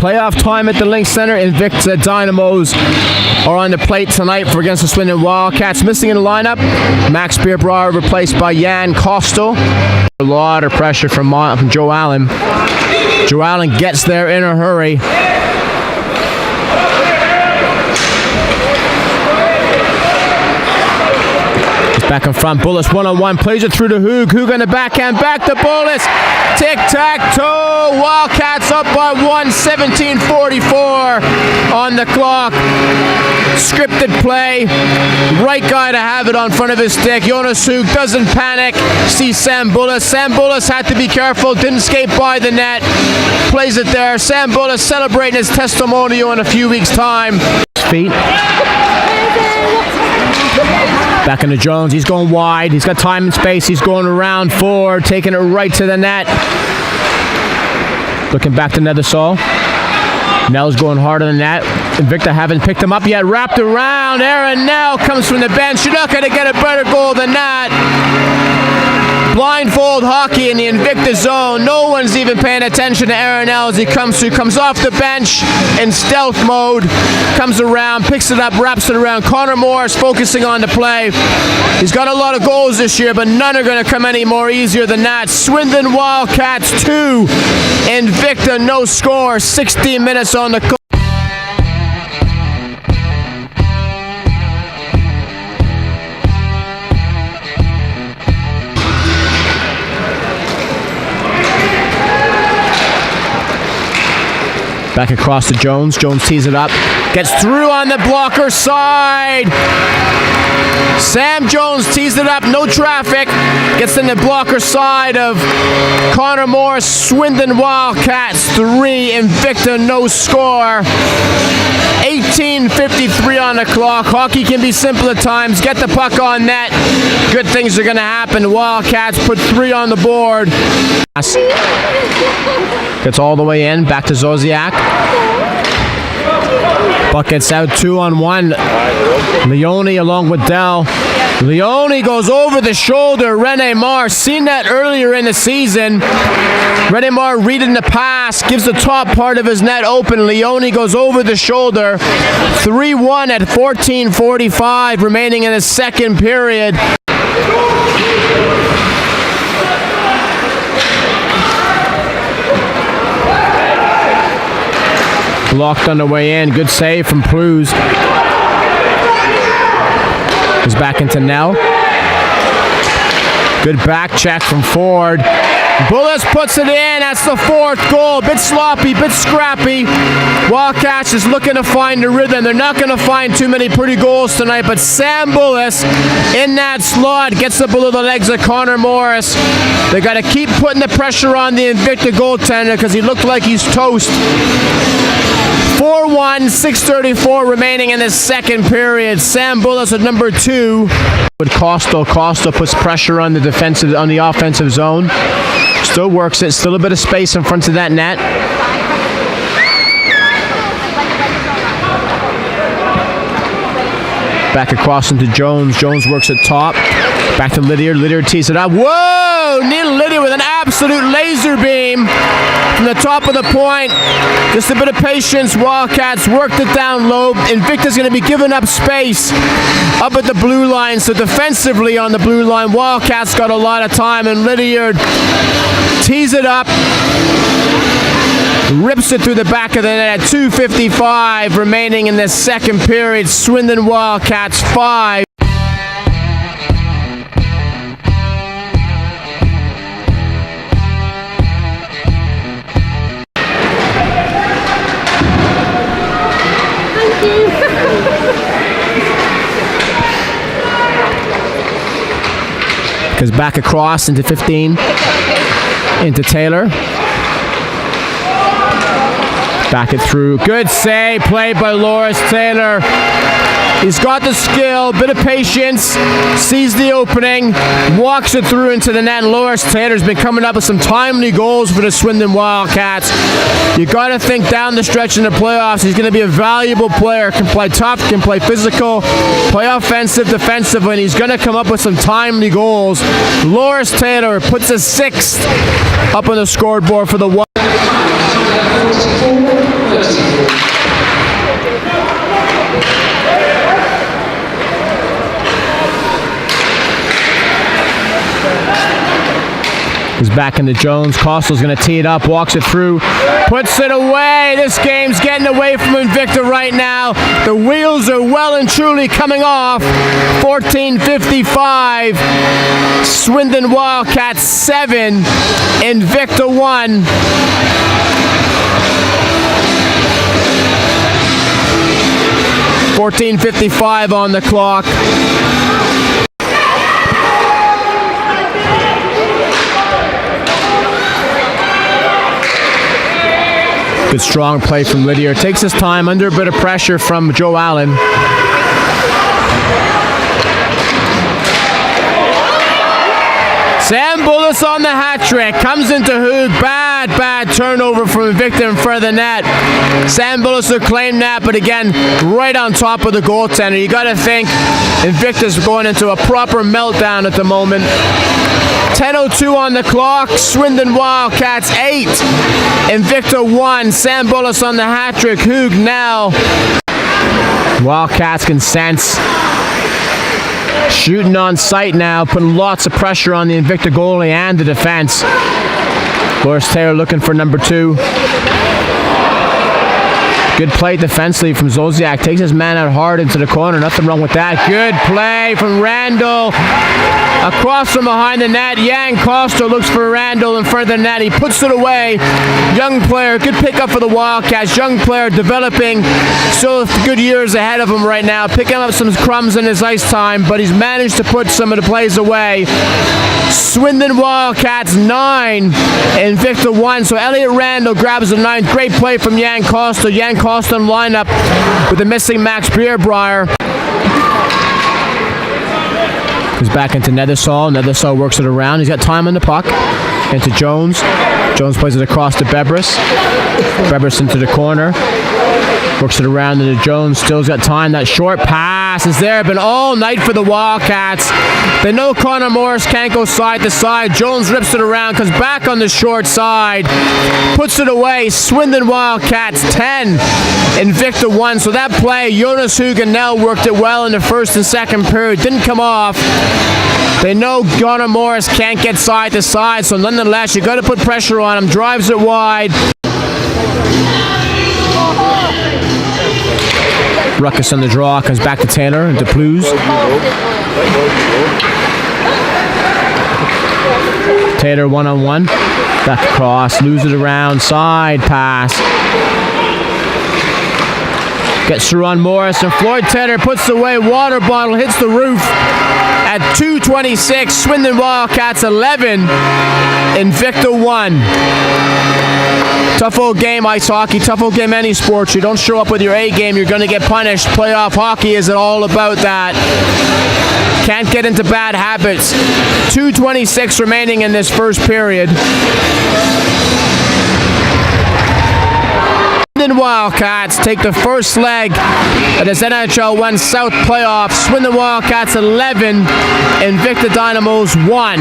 Playoff time at the Link Center. Invicta Dynamos are on the plate tonight for against the Swindon Wildcats. Missing in the lineup, Max Beerbauer replaced by Jan Kostel. A lot of pressure from Joe Allen. Joe Allen gets there in a hurry. Back in front, Bullis one-on-one, plays it through to Hoog. Hoog on the backhand, back to Bullis. Tic-tac-toe, Wildcats up by 1, 17:44 on the clock. Scripted play, right guy to have it on front of his stick. Jonas Hoog doesn't panic, sees Sam Bullis. Sam Bullis had to be careful, didn't skate by the net. Plays it there, Sam Bullis celebrating his testimonial in a few weeks' time. Feet. Back into Jones, he's going wide, he's got time and space, he's going around forward, taking it right to the net. Looking back to Nethersall. Nell's going hard on the net. Invicta haven't picked him up yet, wrapped around. Aaron Nell comes from the bench, you're not going to get a better goal than that. Blindfold hockey in the Invicta zone. No one's even paying attention to Aaron Nell as he comes through. Comes off the bench in stealth mode. Comes around, picks it up, wraps it around. Connor Morris focusing on the play. He's got a lot of goals this year, but none are going to come any more easier than that. Swindon Wildcats 2. Invicta no score. 16 minutes on the clock. Back across to Jones. Jones tees it up. Gets through on the blocker side. Sam Jones tees it up. No traffic. Gets in the blocker side of Connor Morris. Swindon Wildcats 3. Invicta no score. 18:53 on the clock. Hockey can be simple at times. Get the puck on net. Good things are going to happen. Wildcats put 3 on the board. Gets all the way in. Back to Zosiak. Puck gets out 2-on-1. Leone along with Dell. Leone goes over the shoulder. Rene Marr, seen that earlier in the season. Rene Marr reading the pass, gives the top part of his net open. Leone goes over the shoulder. 3-1 at 14:45 remaining in the second period. Blocked on the way in. Good save from Plews. Goes back into Nell. Good back check from Ford. Bullis puts it in. That's the 4th goal. Bit sloppy, bit scrappy. Wildcats is looking to find a rhythm. They're not going to find too many pretty goals tonight, but Sam Bullis in that slot gets it below the legs of Connor Morris. They got to keep putting the pressure on the Invicta goaltender because he looked like he's toast. 4-1, 6:34 remaining in the second period. Sam Bullis at number 2. With Costa puts pressure on the offensive zone. Still works it. Still a bit of space in front of that net. Back across into Jones. Jones works at top. Back to Lydiard. Lydiard tees it up. Whoa! Neil Lydiard with an absolute laser beam from the top of the point. Just a bit of patience. Wildcats worked it down low. Invicta's going to be giving up space up at the blue line. So defensively on the blue line, Wildcats got a lot of time. And Lydiard tees it up. Rips it through the back of the net at 2:55 remaining in the second period. Swindon Wildcats 5. Goes back across into 15. Into Taylor. Back it through. Good save. Played by Loris Taylor. He's got the skill, bit of patience, sees the opening, walks it through into the net, and Loris Taylor's been coming up with some timely goals for the Swindon Wildcats. You got to think down the stretch in the playoffs, he's going to be a valuable player, can play tough, can play physical, play offensive, defensive, and he's going to come up with some timely goals. Loris Taylor puts a 6th up on the scoreboard for the He's back into Jones. Costell's going to tee it up, walks it through, puts it away. This game's getting away from Invicta right now. The wheels are well and truly coming off. 14:55. Swindon Wildcats 7. Invicta 1. .14:55 on the clock. Good strong play from Lydiard. Takes his time under a bit of pressure from Joe Allen. Sam Bullis on the hat trick. Comes into Hoog. Bad turnover from Invicta in front of the net. Sam Bullis will claim that, but again, right on top of the goaltender. You got to think Invicta's going into a proper meltdown at the moment. 10:02 on the clock. Swindon Wildcats 8. Invicta 1. Sam Bullis on the hat trick. Hoog now. Wildcats can sense. Shooting on sight now, putting lots of pressure on the Invicta goalie and the defense. Boris Taylor looking for number 2. Good play defensively from Zolciak. Takes his man out hard into the corner. Nothing wrong with that. Good play from Randall. Across from behind the net. Jan Costa looks for Randall in front of the net. He puts it away. Young player. Good pickup for the Wildcats. Young player developing. Still good years ahead of him right now. Picking up some crumbs in his ice time, but he's managed to put some of the plays away. Swindon Wildcats 9. Invicta 1. So Elliot Randall grabs the 9th. Great play from Jan Costa. Jan Costa in lineup with the missing Max Beerbreyer. He's back into Nethersall. Nethersall works it around. He's got time on the puck. Into Jones. Jones plays it across to Bebris. Bebris into the corner. Works it around into Jones. Still's got time. That short pass is there. Been all night for the Wildcats. They know Connor Morris can't go side to side. Jones rips it around. Comes back on the short side. Puts it away. Swindon Wildcats 10. Invicta 1. So that play, Jonas Hugenell worked it well in the first and second period. Didn't come off. They know Connor Morris can't get side to side. So nonetheless, you got to put pressure on him. Drives it wide. Ruckus on the draw, comes back to Taylor and to Plews. Taylor 1-on-1. Back across, loses it around, side pass. Gets through on Morris, and Floyd Taylor puts away. Water bottle hits the roof at 2:26. Swindon Wildcats 11. Invicta 1. Tough old game, ice hockey. Tough old game, any sport. You don't show up with your A game, you're going to get punished. Playoff hockey is all about that. Can't get into bad habits. 2:26 remaining in this first period. Swindon Wildcats take the first leg of this NHL 1 South playoff. Swindon Wildcats 11, Invicta Dynamos 1.